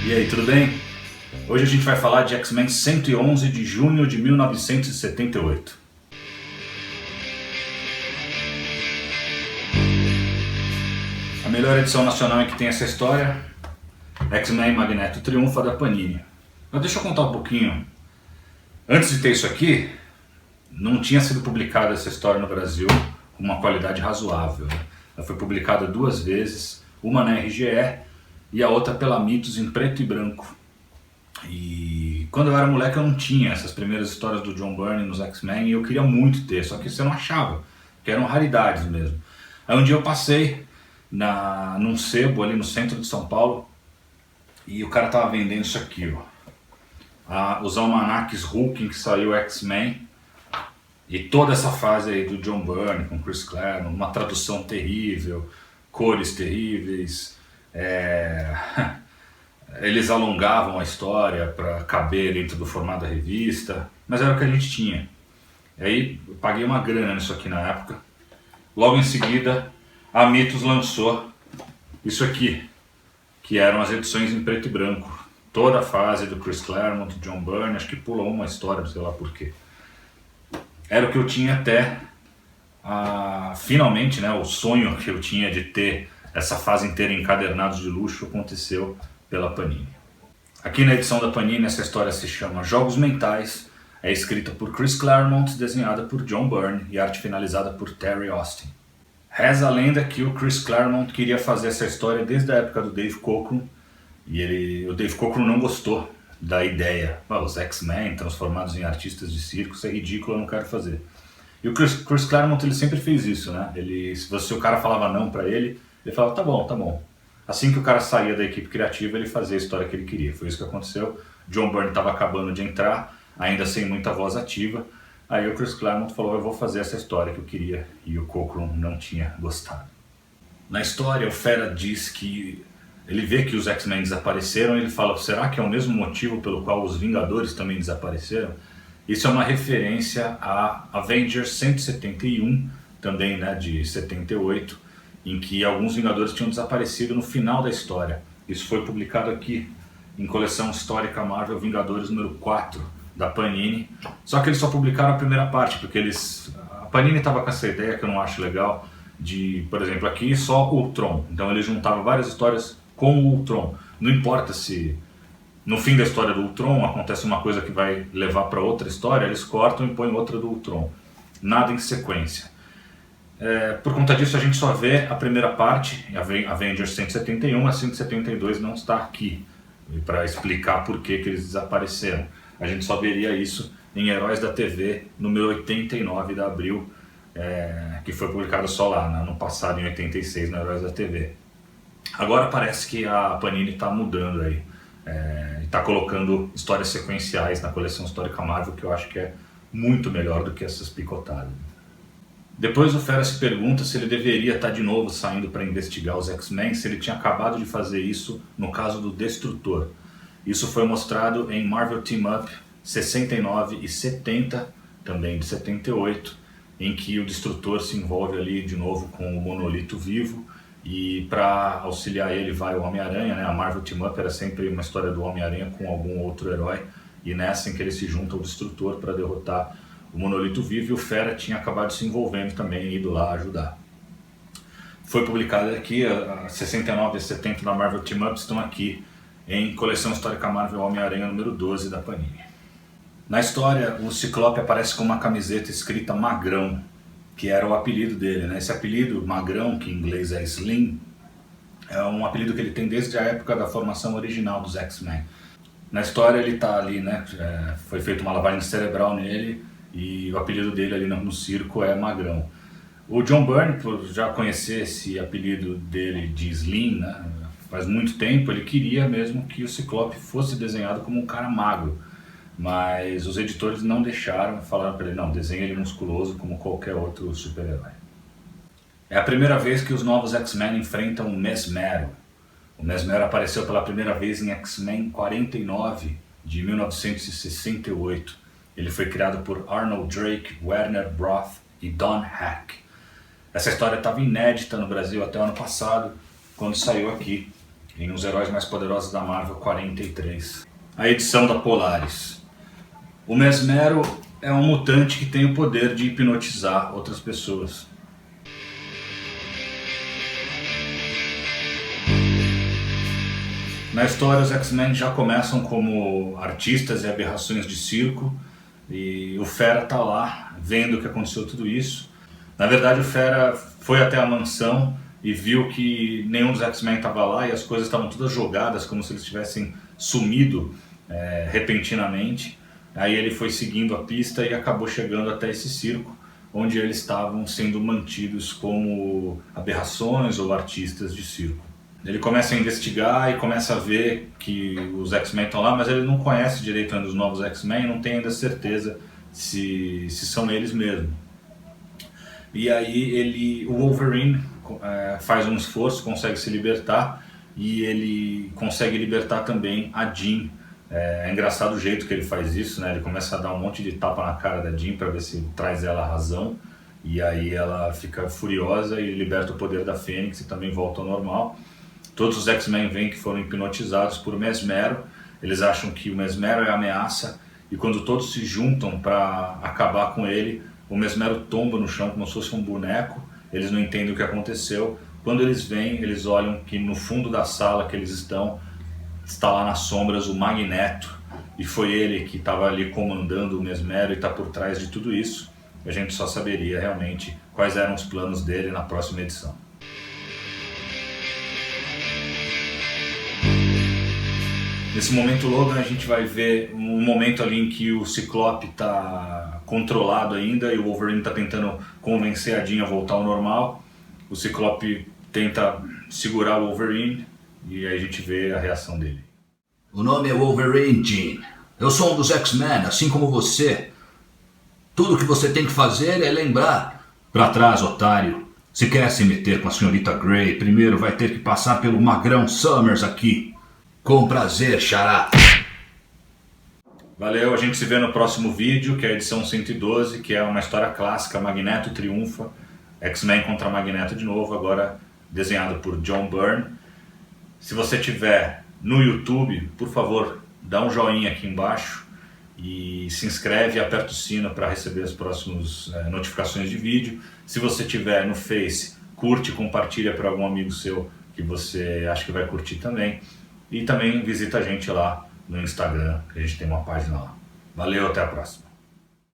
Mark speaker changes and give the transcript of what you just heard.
Speaker 1: E aí, tudo bem? Hoje a gente vai falar de X-Men 111 de junho de 1978. A melhor edição nacional em que tem essa história, X-Men Magneto Triunfa, da Panini. Mas deixa eu contar um pouquinho. Antes de ter isso aqui, não tinha sido publicada essa história no Brasil com uma qualidade razoável. Ela foi publicada 2 vezes, uma na RGE e a outra pela Mitos em preto e branco. E quando eu era moleque eu não tinha essas primeiras histórias do John Byrne nos X-Men e eu queria muito ter, só que você não achava, porque eram raridades mesmo. Aí um dia eu passei num sebo ali no centro de São Paulo e o cara tava vendendo isso aqui, ó. Os almanaques Hulk em que saiu X-Men e toda essa fase aí do John Byrne com Chris Claremont, uma tradução terrível, cores terríveis, eles alongavam a história para caber dentro do formato da revista, mas era o que a gente tinha. E aí eu paguei uma grana nisso aqui na época. Logo em seguida a Mitos lançou isso aqui, que eram as edições em preto e branco. Toda a fase do Chris Claremont, do John Byrne, acho que pula uma história, sei lá porquê. Era o que eu tinha até, finalmente, né, o sonho que eu tinha de ter essa fase inteira em encadernados de luxo aconteceu pela Panini. Aqui na edição da Panini essa história se chama Jogos Mentais, é escrita por Chris Claremont, desenhada por John Byrne e arte finalizada por Terry Austin. Reza a lenda que o Chris Claremont queria fazer essa história desde a época do Dave Cockrum e o Dave Cockrum não gostou da ideia. Os X-Men transformados em artistas de circo, isso é ridículo, eu não quero fazer. E o Chris Claremont ele sempre fez isso, né? Se o cara falava não pra ele, ele falava tá bom, tá bom. Assim que o cara saía da equipe criativa, ele fazia a história que ele queria. Foi isso que aconteceu. John Byrne estava acabando de entrar, ainda sem muita voz ativa. Aí o Chris Claremont falou, eu vou fazer essa história que eu queria. E o Cockrum não tinha gostado. Na história, o Fera diz que ele vê que os X-Men desapareceram e ele fala, será que é o mesmo motivo pelo qual os Vingadores também desapareceram? Isso é uma referência a Avengers 171, também, né, de 78, em que alguns Vingadores tinham desaparecido no final da história. Isso foi publicado aqui em coleção histórica Marvel Vingadores número 4 da Panini. Só que eles só publicaram a primeira parte, porque a Panini estava com essa ideia que eu não acho legal, de, por exemplo, aqui só Ultron. Então eles juntavam várias histórias com o Ultron. Não importa se no fim da história do Ultron acontece uma coisa que vai levar para outra história, eles cortam e põem outra do Ultron. Nada em sequência. Por conta disso a gente só vê a primeira parte, Avengers 171, a 172 não está aqui, para explicar por que eles desapareceram. A gente só veria isso em Heróis da TV, número 89 da Abril, que foi publicado só lá, no passado, em 86, na Heróis da TV. Agora parece que a Panini está mudando aí, está colocando histórias sequenciais na coleção histórica Marvel, que eu acho que é muito melhor do que essas picotadas. Depois o Fera se pergunta se ele deveria estar de novo saindo para investigar os X-Men, se ele tinha acabado de fazer isso no caso do Destrutor. Isso foi mostrado em Marvel Team Up 69 e 70, também de 78, em que o Destrutor se envolve ali de novo com o Monolito vivo e para auxiliar ele vai o Homem-Aranha, né? A Marvel Team Up era sempre uma história do Homem-Aranha com algum outro herói e nessa em que ele se junta ao Destrutor para derrotar o Monolito vivo, e o Fera tinha acabado se envolvendo também, indo lá ajudar. Foi publicado aqui, a 69 e 70 da Marvel Team Up estão aqui em Coleção Histórica Marvel Homem-Aranha número 12 da Panini. Na história, o Ciclope aparece com uma camiseta escrita Magrão, que era o apelido dele, né? Esse apelido, Magrão, que em inglês é Slim, é um apelido que ele tem desde a época da formação original dos X-Men. Na história ele está ali, né? Foi feita uma lavagem cerebral nele, e o apelido dele ali no circo é Magrão. O John Byrne, por já conhecer esse apelido dele de Slim, né, faz muito tempo, ele queria mesmo que o Ciclope fosse desenhado como um cara magro, mas os editores não deixaram, falaram para ele, não, desenha ele musculoso como qualquer outro super-herói. É a primeira vez que os novos X-Men enfrentam o Mesmero. O Mesmero apareceu pela primeira vez em X-Men 49, de 1968. Ele foi criado por Arnold Drake, Werner Roth e Don Hack. Essa história estava inédita no Brasil até o ano passado, quando saiu aqui em Os Heróis Mais Poderosos da Marvel 43. A edição da Polaris. O Mesmero é um mutante que tem o poder de hipnotizar outras pessoas. Na história, os X-Men já começam como artistas e aberrações de circo, e o Fera tá lá, vendo o que aconteceu tudo isso. Na verdade, o Fera foi até a mansão e viu que nenhum dos X-Men estava lá e as coisas estavam todas jogadas, como se eles tivessem sumido repentinamente. Aí ele foi seguindo a pista e acabou chegando até esse circo, onde eles estavam sendo mantidos como aberrações ou artistas de circo. Ele começa a investigar e começa a ver que os X-Men estão lá, mas ele não conhece direito ainda os novos X-Men, não tem ainda certeza se são eles mesmo. E aí o Wolverine faz um esforço, consegue se libertar, e ele consegue libertar também a Jean. É engraçado o jeito que ele faz isso, né? Ele começa a dar um monte de tapa na cara da Jean para ver se traz ela a razão, e aí ela fica furiosa e liberta o poder da Fênix e também volta ao normal. Todos os X-Men veem que foram hipnotizados por Mesmero, eles acham que o Mesmero é a ameaça, e quando todos se juntam para acabar com ele, o Mesmero tomba no chão como se fosse um boneco, eles não entendem o que aconteceu. Quando eles vêm, eles olham que no fundo da sala que eles estão, está lá nas sombras o Magneto, e foi ele que estava ali comandando o Mesmero e está por trás de tudo isso. A gente só saberia realmente quais eram os planos dele na próxima edição. Nesse momento, Logan, a gente vai ver um momento ali em que o Ciclope está controlado ainda e o Wolverine está tentando convencer a Jean a voltar ao normal. O Ciclope tenta segurar o Wolverine e aí a gente vê a reação dele.
Speaker 2: O nome é Wolverine, Jean. Eu sou um dos X-Men, assim como você. Tudo que você tem que fazer é lembrar.
Speaker 3: Pra trás, otário. Se quer se meter com a senhorita Grey, primeiro vai ter que passar pelo magrão Summers aqui.
Speaker 2: Com prazer, Xará.
Speaker 1: Valeu, a gente se vê no próximo vídeo, que é a edição 112, que é uma história clássica, Magneto triunfa, X-Men contra Magneto de novo, agora desenhado por John Byrne. Se você tiver no YouTube, por favor, dá um joinha aqui embaixo e se inscreve e aperta o sino para receber as próximas notificações de vídeo. Se você tiver no Face, curte e compartilha para algum amigo seu que você acha que vai curtir também. E também visita a gente lá no Instagram, que a gente tem uma página lá. Valeu, até a próxima.